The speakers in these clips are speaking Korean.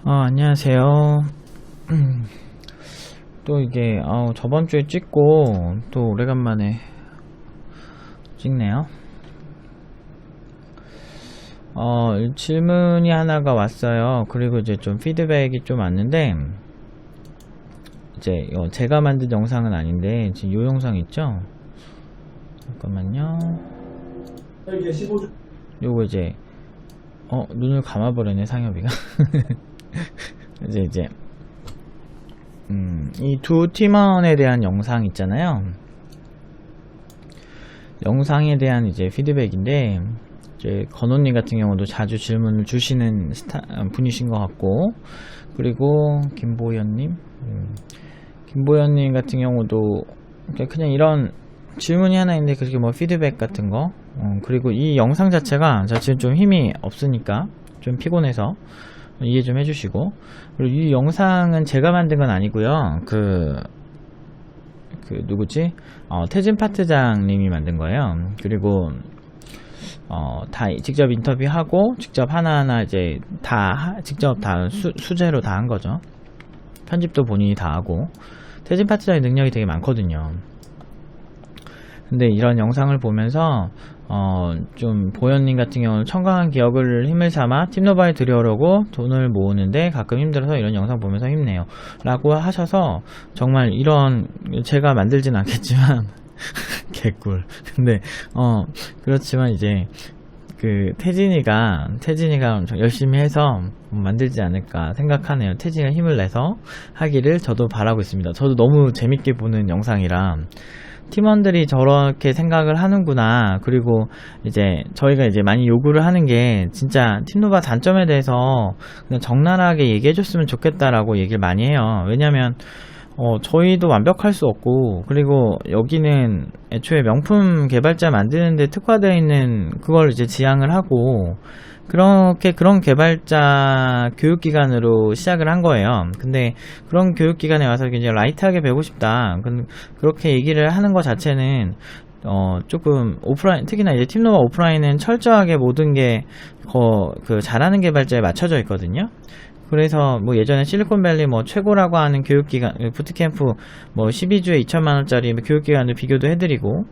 안녕하세요. 또 이게 저번 주에 찍고 또 오래간만에 찍네요. 질문이 하나가 왔어요. 그리고 이제 좀 피드백이 좀 왔는데, 이제 제가 만든 영상은 아닌데 지금 요 영상 있죠? 잠깐만요. 요거 이제 눈을 감아버리네 상엽이가. 이제 이 두 팀원에 대한 영상 있잖아요. 영상에 대한 이제 피드백인데, 이제 건호님 같은 경우도 자주 질문을 주시는 분이신 것 같고, 그리고 김보현님 같은 경우도 그냥 이런 질문이 하나 있는데 그렇게 뭐 피드백 같은 거, 그리고 이 영상 자체가 저 지금 좀 힘이 없으니까 좀 피곤해서 이해 좀 해주시고, 그리고 이 영상은 제가 만든 건 아니고요. 누구지? 태진 파트장님이 만든 거예요. 그리고 다 직접 인터뷰하고 직접 하나하나 이제 직접 수제로 다 한 거죠. 편집도 본인이 다 하고. 태진 파트장의 능력이 되게 많거든요. 근데 이런 영상을 보면서 좀 보현님 같은 경우는 청강한 기억을 힘을 삼아 팀노바에 들여오려고 돈을 모으는데 가끔 힘들어서 이런 영상 보면서 힘내요 라고 하셔서, 정말 이런, 제가 만들진 않겠지만 개꿀. 근데 그렇지만 이제 태진이가 열심히 해서 만들지 않을까 생각하네요. 태진이가 힘을 내서 하기를 저도 바라고 있습니다. 저도 너무 재밌게 보는 영상이라 팀원들이 저렇게 생각을 하는구나. 그리고 이제 저희가 이제 많이 요구를 하는 게, 진짜 팀노바 단점에 대해서 그냥 적나라하게 얘기해 줬으면 좋겠다라고 얘기를 많이 해요. 왜냐면 저희도 완벽할 수 없고, 그리고 여기는 애초에 명품 개발자 만드는데 특화되어 있는 그걸 이제 지향을 하고, 그런 개발자 교육기관으로 시작을 한 거예요. 근데 그런 교육기관에 와서 굉장히 라이트하게 배우고 싶다, 그렇게 얘기를 하는 것 자체는 조금 오프라인, 특히나 이제 팀노바 오프라인은 철저하게 모든 게 잘하는 개발자에 맞춰져 있거든요. 그래서 뭐 예전에 실리콘밸리 뭐 최고라고 하는 교육기관, 부트캠프 뭐 12주에 2천만원짜리 교육기관도 비교도 해드리고,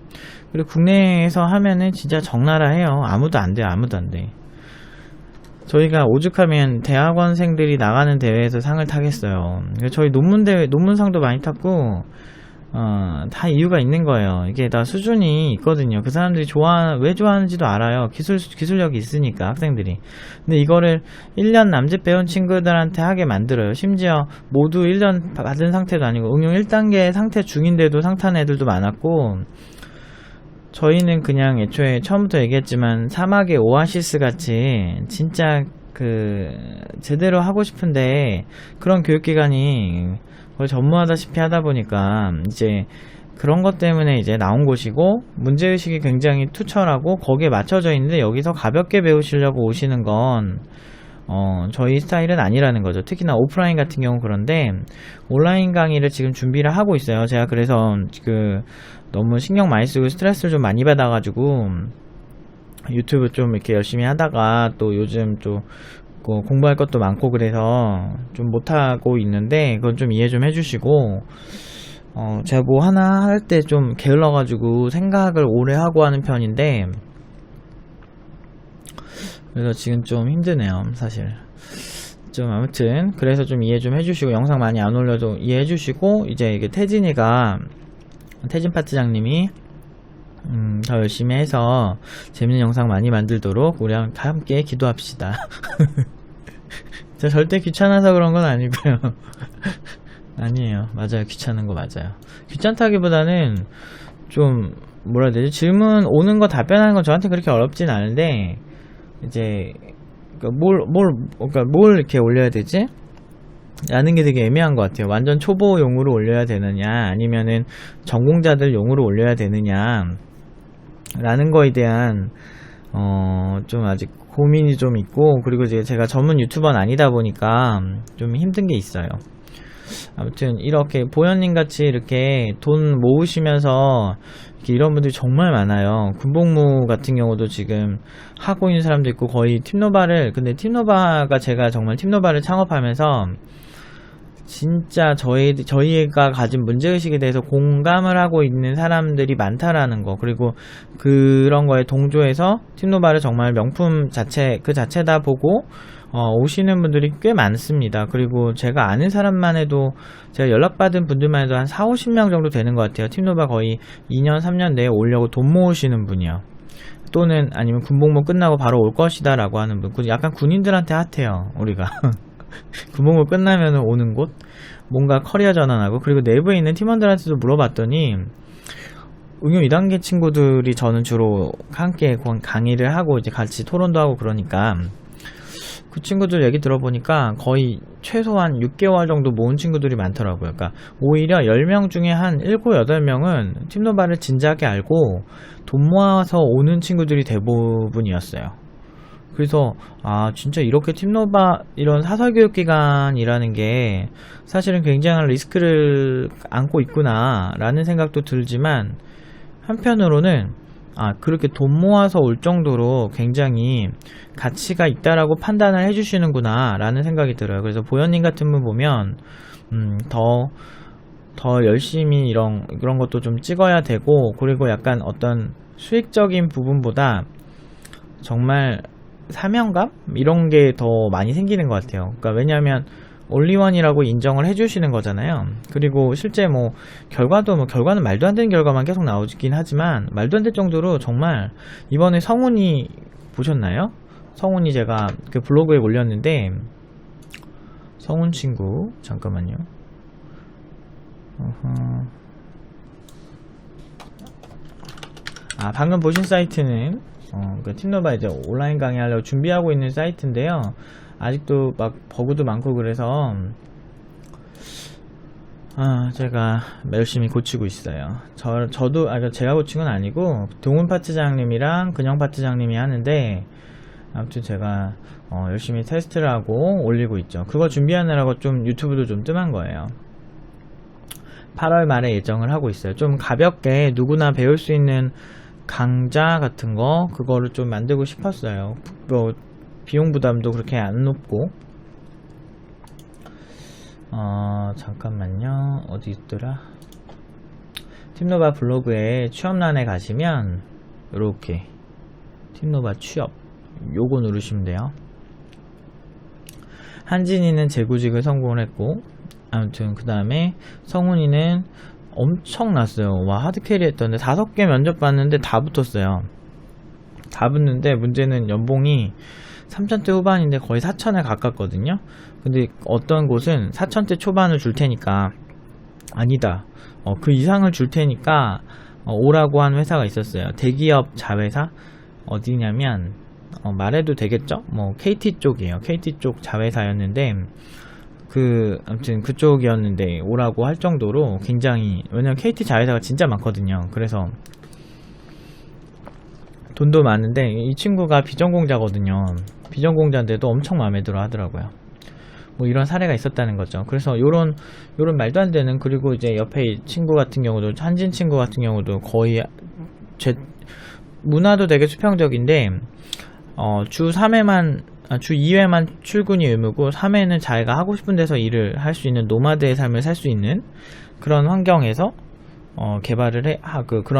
그리고 국내에서 하면은 진짜 적나라해요. 아무도 안 돼요. 저희가 오죽하면 대학원생들이 나가는 대회에서 상을 타겠어요. 저희 논문상도 많이 탔고, 다 이유가 있는 거예요. 이게 다 수준이 있거든요. 그 사람들이 왜 좋아하는지도 알아요. 기술력이 있으니까, 학생들이. 근데 이거를 1년 남짓 배운 친구들한테 하게 만들어요. 심지어 모두 1년 받은 상태도 아니고, 응용 1단계 상태 중인데도 상탄 애들도 많았고, 저희는 그냥 애초에 처음부터 얘기했지만 사막의 오아시스 같이 진짜 제대로 하고 싶은데, 그런 교육기관이 거의 전무하다시피 하다 보니까 이제 그런 것 때문에 이제 나온 곳이고, 문제의식이 굉장히 투철하고 거기에 맞춰져 있는데, 여기서 가볍게 배우시려고 오시는 건 저희 스타일은 아니라는 거죠. 특히나 오프라인 같은 경우. 그런데 온라인 강의를 지금 준비를 하고 있어요. 제가 그래서 너무 신경 많이 쓰고 스트레스를 좀 많이 받아가지고 유튜브 좀 이렇게 열심히 하다가, 또 요즘 또 공부할 것도 많고 그래서 좀 못하고 있는데, 그건 좀 이해 좀 해주시고, 제가 뭐 하나 할 때 좀 게을러가지고 생각을 오래 하고 하는 편인데, 그래서 지금 좀 힘드네요, 사실. 좀 아무튼 그래서 좀 이해 좀 해주시고, 영상 많이 안 올려도 이해해 주시고, 이제 이게 태진 파트장님이 더 열심히 해서 재밌는 영상 많이 만들도록 우리 함께 기도합시다. 저 절대 귀찮아서 그런 건 아니고요. 아니에요. 맞아요. 귀찮은 거 맞아요. 귀찮다기보다는 좀 뭐라 해야 되지? 질문 오는 거 답변하는 건 저한테 그렇게 어렵진 않은데, 이제 뭘 이렇게 올려야 되지? 라는 게 되게 애매한 것 같아요. 완전 초보용으로 올려야 되느냐, 아니면은 전공자들 용으로 올려야 되느냐 라는 거에 대한 좀 아직 고민이 좀 있고, 그리고 이제 제가 전문 유튜버는 아니다 보니까 좀 힘든 게 있어요. 아무튼 이렇게 보현님 같이 이렇게 돈 모으시면서 이렇게 이런 분들이 정말 많아요. 군복무 같은 경우도 지금 하고 있는 사람도 있고, 거의 팀노바를, 근데 팀노바가 제가 정말 팀노바를 창업하면서 진짜 저희가 가진 문제의식에 대해서 공감을 하고 있는 사람들이 많다라는 거, 그리고 그런 거에 동조해서 팀노바를 정말 명품 그 자체다 보고 오시는 분들이 꽤 많습니다. 그리고 제가 아는 사람만 해도, 제가 연락받은 분들만 해도 한 40-50명 정도 되는 것 같아요. 팀노바 거의 2년 3년 내에 오려고 돈 모으시는 분이요. 또는 아니면 군복무 끝나고 바로 올 것이다 라고 하는 분. 약간 군인들한테 핫해요, 우리가. 군복무 끝나면 오는 곳, 뭔가 커리어 전환하고. 그리고 내부에 있는 팀원들한테도 물어봤더니 응용 2단계 친구들이, 저는 주로 함께 강의를 하고 이제 같이 토론도 하고 그러니까, 그 친구들 얘기 들어보니까 거의 최소한 6개월 정도 모은 친구들이 많더라고요. 그러니까 오히려 10명 중에 한 7, 8명은 팀노바를 진지하게 알고 돈 모아서 오는 친구들이 대부분이었어요. 그래서 진짜 이렇게 팀노바, 이런 사설교육기관이라는 게 사실은 굉장한 리스크를 안고 있구나 라는 생각도 들지만, 한편으로는 그렇게 돈 모아서 올 정도로 굉장히 가치가 있다라고 판단을 해주시는구나 라는 생각이 들어요. 그래서 보현님 같은 분 보면 더 열심히 이런 것도 좀 찍어야 되고, 그리고 약간 어떤 수익적인 부분보다 정말 사명감? 이런 게 더 많이 생기는 것 같아요. 그러니까 왜냐하면 올리원이라고 인정을 해주시는 거잖아요. 그리고 실제 결과는 말도 안 되는 결과만 계속 나오긴 하지만, 말도 안 될 정도로 정말, 이번에 성훈이 보셨나요? 성훈이 제가 그 블로그에 올렸는데, 성훈 친구, 잠깐만요. 방금 보신 사이트는 그 팀노바 이제 온라인 강의하려고 준비하고 있는 사이트인데요. 아직도 막 버그도 많고 그래서 제가 열심히 고치고 있어요. 저도 제가 고친 건 아니고 동훈 파트장님이랑 근영 파트장님이 하는데, 아무튼 제가 열심히 테스트를 하고 올리고 있죠. 그거 준비하느라고 좀 유튜브도 좀 뜸한 거예요. 8월 말에 예정을 하고 있어요. 좀 가볍게 누구나 배울 수 있는 강좌 같은 거, 그거를 좀 만들고 싶었어요. 비용 부담도 그렇게 안 높고. 잠깐만요. 어디 있더라? 팀노바 블로그에 취업란에 가시면 이렇게 팀노바 취업, 요거 누르시면 돼요. 한진이는 재구직을 성공을 했고, 아무튼 그 다음에 성훈이는 엄청났어요. 와, 하드캐리 했던데 5개 면접 봤는데 다 붙었어요. 다 붙는데 문제는 연봉이 3,000대 후반인데 거의 4,000에 가깝거든요. 근데 어떤 곳은 4,000대 초반을 줄 테니까, 아니다, 그 이상을 줄 테니까 오라고 한 회사가 있었어요. 대기업 자회사, 어디냐면 말해도 되겠죠? KT 쪽이에요. KT 쪽 자회사였는데, 아무튼 그쪽이었는데 오라고 할 정도로 굉장히, 왜냐면 KT 자회사가 진짜 많거든요. 그래서 돈도 많은데, 이 친구가 비전공자거든요. 비전공자인데도 엄청 마음에 들어 하더라고요. 이런 사례가 있었다는 거죠. 그래서 요런 말도 안 되는, 그리고 이제 옆에 친구 같은 경우도, 한진 친구 같은 경우도 거의 문화도 되게 수평적인데, 주 2회만 출근이 의무고 3회는 자기가 하고 싶은 데서 일을 할 수 있는 노마드의 삶을 살 수 있는 그런 환경에서 개발을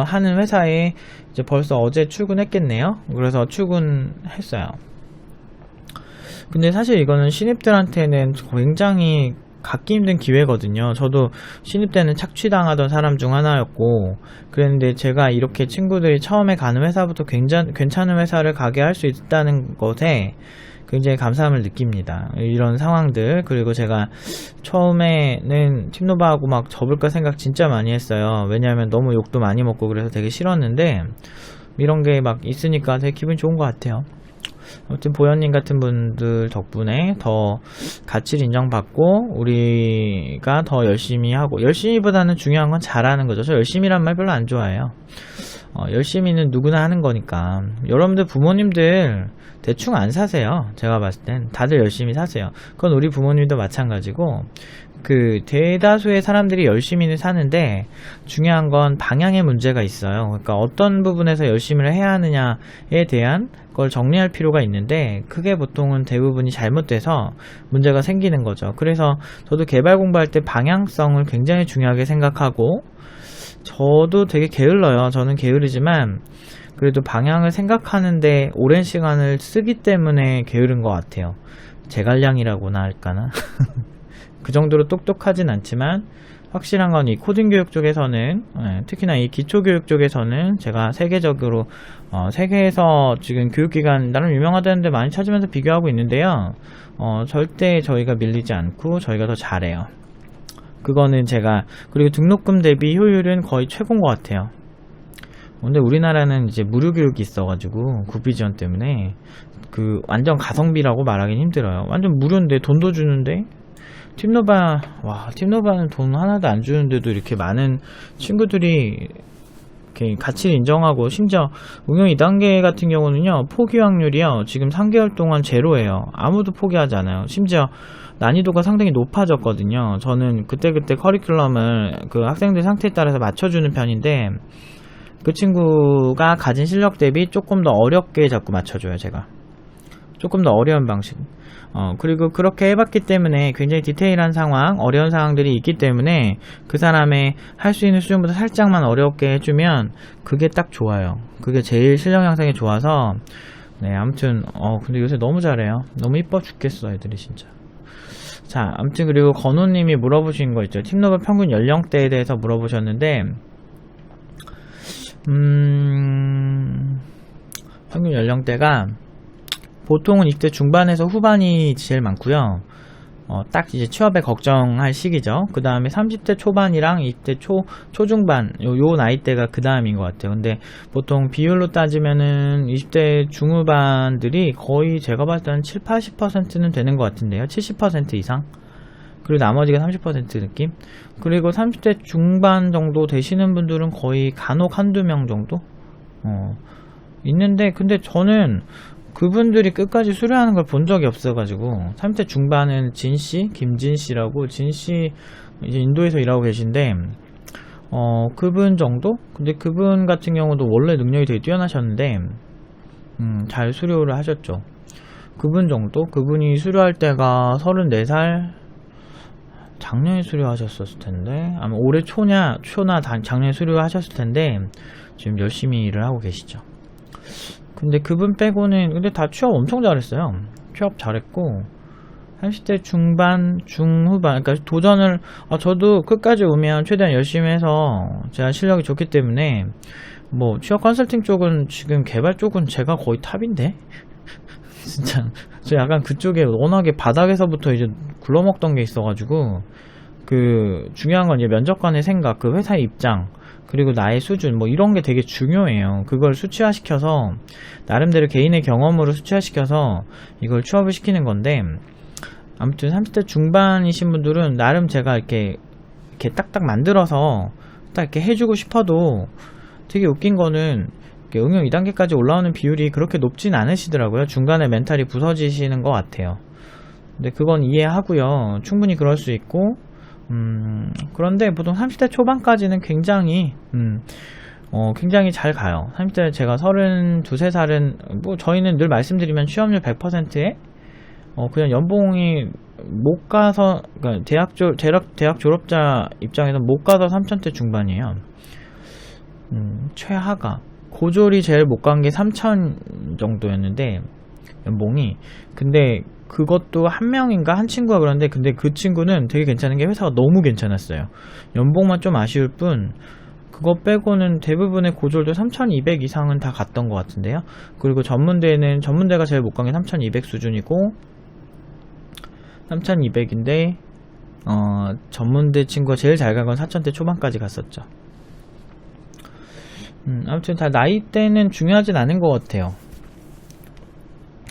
하는 회사에 이제 벌써 어제 출근했겠네요. 그래서 출근했어요. 근데 사실 이거는 신입들한테는 굉장히 갖기 힘든 기회거든요. 저도 신입 때는 착취당하던 사람 중 하나였고, 그랬는데 제가 이렇게 친구들이 처음에 가는 회사부터 괜찮은 회사를 가게 할 수 있다는 것에 굉장히 감사함을 느낍니다. 이런 상황들. 그리고 제가 처음에는 팀노바하고 막 접을까 생각 진짜 많이 했어요. 왜냐하면 너무 욕도 많이 먹고 그래서 되게 싫었는데, 이런 게 막 있으니까 되게 기분이 좋은 것 같아요. 아무튼 보현님 같은 분들 덕분에 더 가치를 인정받고, 우리가 더 열심히 하고, 열심히보다는 중요한 건 잘하는 거죠. 저 열심히란 말 별로 안 좋아해요. 열심히는 누구나 하는 거니까. 여러분들 부모님들 대충 안 사세요. 제가 봤을 땐 다들 열심히 사세요. 그건 우리 부모님도 마찬가지고, 그 대다수의 사람들이 열심히는 사는데 중요한 건 방향의 문제가 있어요. 그러니까 어떤 부분에서 열심히를 해야 하느냐에 대한 걸 정리할 필요가 있는데, 그게 보통은 대부분이 잘못돼서 문제가 생기는 거죠. 그래서 저도 개발 공부할 때 방향성을 굉장히 중요하게 생각하고, 저도 되게 게을러요. 저는 게으르지만 그래도 방향을 생각하는데 오랜 시간을 쓰기 때문에 게으른 것 같아요. 제갈량이라고나 할까나? 그 정도로 똑똑하진 않지만 확실한 건 이 코딩 교육 쪽에서는, 특히나 이 기초 교육 쪽에서는 제가 세계적으로 세계에서 지금 교육기관 나름 유명하다는데 많이 찾으면서 비교하고 있는데요. 절대 저희가 밀리지 않고 저희가 더 잘해요. 그거는 제가, 그리고 등록금 대비 효율은 거의 최고인 것 같아요. 근데 우리나라는 이제 무료 교육이 있어가지고 국비 지원 때문에 그 완전 가성비라고 말하긴 힘들어요. 완전 무료인데 돈도 주는데, 팁노바는 돈 하나도 안 주는데도 이렇게 많은 친구들이 이렇게 가치를 인정하고, 심지어 응용 2단계 같은 경우는요, 포기 확률이요 지금 3개월 동안 제로예요. 아무도 포기하지 않아요. 심지어 난이도가 상당히 높아졌거든요. 저는 그때그때 커리큘럼을 그 학생들 상태에 따라서 맞춰주는 편인데, 그 친구가 가진 실력 대비 조금 더 어렵게 자꾸 맞춰줘요. 제가 조금 더 어려운 방식. 그리고 그렇게 해봤기 때문에 굉장히 디테일한 상황, 어려운 상황들이 있기 때문에 그 사람의 할 수 있는 수준보다 살짝만 어렵게 해주면 그게 딱 좋아요. 그게 제일 실력 향상에 좋아서. 네, 아무튼 근데 요새 너무 잘해요. 너무 이뻐 죽겠어 애들이 진짜. 자, 아무튼 그리고 건호님이 물어보신 거 있죠. 팁노바 평균 연령대에 대해서 물어보셨는데, 평균 연령대가 보통은 20대 중반에서 후반이 제일 많고요. 딱 이제 취업에 걱정할 시기죠. 그 다음에 30대 초반이랑 20대 초중반, 요 나이대가 그 다음인 것 같아요. 근데 보통 비율로 따지면은 20대 중후반들이 거의 제가 봤을 때는 7, 80%는 되는 것 같은데요. 70% 이상. 그리고 나머지가 30% 느낌. 그리고 30대 중반 정도 되시는 분들은 거의 간혹 한두 명 정도 있는데, 근데 저는 그분들이 끝까지 수료하는 걸 본 적이 없어가지고. 30대 중반은 진씨, 김진씨라고, 진씨 이제 인도에서 일하고 계신데, 그분 정도? 근데 그분 같은 경우도 원래 능력이 되게 뛰어나셨는데 잘 수료를 하셨죠. 그분 정도? 그분이 수료할 때가 34살, 작년에 수료하셨을 텐데, 아마 올해 초나 작년에 수료하셨을 텐데 지금 열심히 일을 하고 계시죠. 근데 그분 빼고는 근데 다 취업 엄청 잘했어요. 취업 잘했고 30대 중반, 중후반, 그러니까 도전을, 저도 끝까지 오면 최대한 열심히 해서 제가 실력이 좋기 때문에, 뭐 취업 컨설팅 쪽은 지금 개발 쪽은 제가 거의 탑인데 진짜 저 약간 그쪽에 워낙에 바닥에서부터 이제 굴러먹던 게 있어가지고, 그 중요한 건 이제 면접관의 생각, 그 회사의 입장, 그리고 나의 수준, 뭐 이런 게 되게 중요해요. 그걸 수치화시켜서 나름대로 개인의 경험으로 수치화시켜서 이걸 취업을 시키는 건데, 아무튼 30대 중반이신 분들은 나름 제가 이렇게 딱딱 만들어서 딱 이렇게 해주고 싶어도, 되게 웃긴 거는 응용 2단계까지 올라오는 비율이 그렇게 높진 않으시더라고요. 중간에 멘탈이 부서지시는 것 같아요. 근데 그건 이해하고요. 충분히 그럴 수 있고, 그런데 보통 30대 초반까지는 굉장히 굉장히 잘 가요. 30대 제가 32~33살은 뭐 저희는 늘 말씀드리면 취업률 100%에 그냥 연봉이 못 가서, 그러니까 대학 졸업자 입장에서 못 가서 3,000대 중반이에요. 최하가 고졸이 제일 못 간 게 3,000 정도였는데 연봉이. 근데 그것도 한 명인가 한 친구가 그런데, 근데 그 친구는 되게 괜찮은 게 회사가 너무 괜찮았어요. 연봉만 좀 아쉬울 뿐 그거 빼고는 대부분의 고졸도 3,200 이상은 다 갔던 것 같은데요. 그리고 전문대가 제일 못 간 게 3,200 수준이고, 3,200인데 전문대 친구가 제일 잘 간 건 4,000대 초반까지 갔었죠. 아무튼 다 나이대는 중요하진 않은 것 같아요.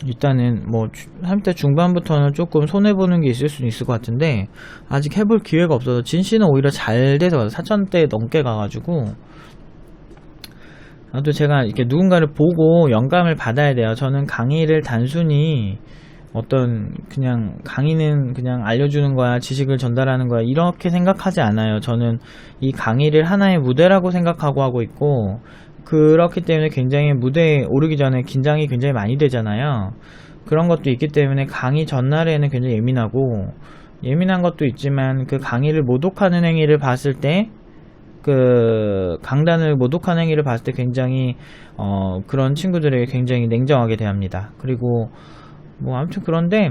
일단은 뭐 30대 중반부터는 조금 손해보는 게 있을 수는 있을 것 같은데, 아직 해볼 기회가 없어서. 진씨는 오히려 잘 돼서 4,000대 넘게 가가지고 또 제가 이렇게 누군가를 보고 영감을 받아야 돼요. 저는 강의를 단순히 어떤 그냥 강의는 그냥 알려주는 거야, 지식을 전달하는 거야, 이렇게 생각하지 않아요. 저는 이 강의를 하나의 무대라고 생각하고 하고 있고, 그렇기 때문에 굉장히 무대에 오르기 전에 긴장이 굉장히 많이 되잖아요. 그런 것도 있기 때문에 강의 전날에는 굉장히 예민한 것도 있지만, 그 강의를 모독하는 행위를 봤을 때, 그 강단을 모독하는 행위를 봤을 때 굉장히 그런 친구들에게 굉장히 냉정하게 대합니다. 그리고 뭐 아무튼 그런데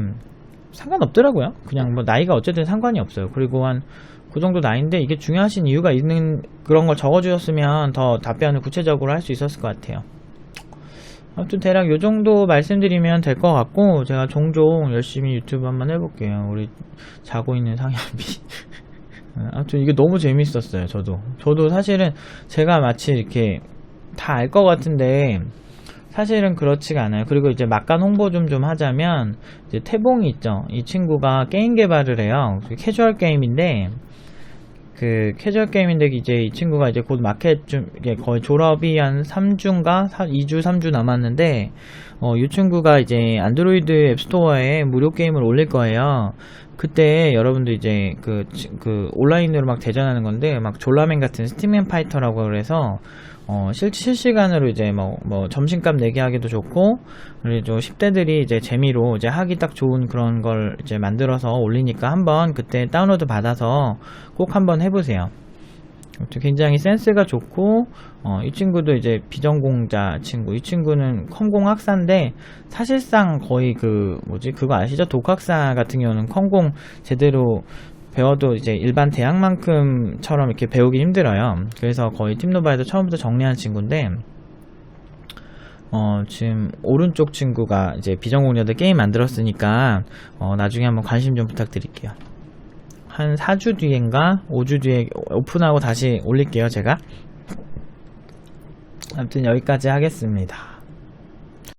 상관없더라고요. 그냥 뭐 나이가 어쨌든 상관이 없어요. 그리고 한 그 정도 나이인데 이게 중요하신 이유가 있는 그런 걸 적어주셨으면 더 답변을 구체적으로 할 수 있었을 것 같아요. 아무튼 대략 요 정도 말씀드리면 될 것 같고, 제가 종종 열심히 유튜브 한번 해볼게요. 우리 자고 있는 상현비. 아무튼 이게 너무 재밌었어요. 저도 사실은 제가 마치 이렇게 다 알 것 같은데 사실은 그렇지가 않아요. 그리고 이제 막간 홍보 좀 하자면, 이제 태봉이 있죠. 이 친구가 게임 개발을 해요. 캐주얼 게임인데 이제 이 친구가 이제 곧 마켓 좀 이게 거의 졸업이 한 3주인가 2주 3주 남았는데, 이 친구가 이제 안드로이드 앱스토어에 무료 게임을 올릴 거예요. 그때 여러분들 이제 그 온라인으로 막 대전하는 건데, 막 졸라맨 같은 스팀앤 파이터라고 그래서 실시간으로 이제 뭐 점심값 내게 하기도 좋고, 그리고 10대들이 이제 재미로 이제 하기 딱 좋은 그런 걸 이제 만들어서 올리니까 한번 그때 다운로드 받아서 꼭 한번 해보세요. 굉장히 센스가 좋고, 이 친구도 이제 비전공자 친구, 이 친구는 컴공 학사인데 사실상 거의 그거 아시죠? 독학사 같은 경우는 컴공 제대로 배워도 이제 일반 대학만큼처럼 이렇게 배우기 힘들어요. 그래서 거의 팀노바에도 처음부터 정리한 친구인데, 지금 오른쪽 친구가 이제 비전공자들 게임 만들었으니까 나중에 한번 관심 좀 부탁드릴게요. 한 4주 뒤인가 5주 뒤에 오픈하고 다시 올릴게요, 제가. 아무튼 여기까지 하겠습니다.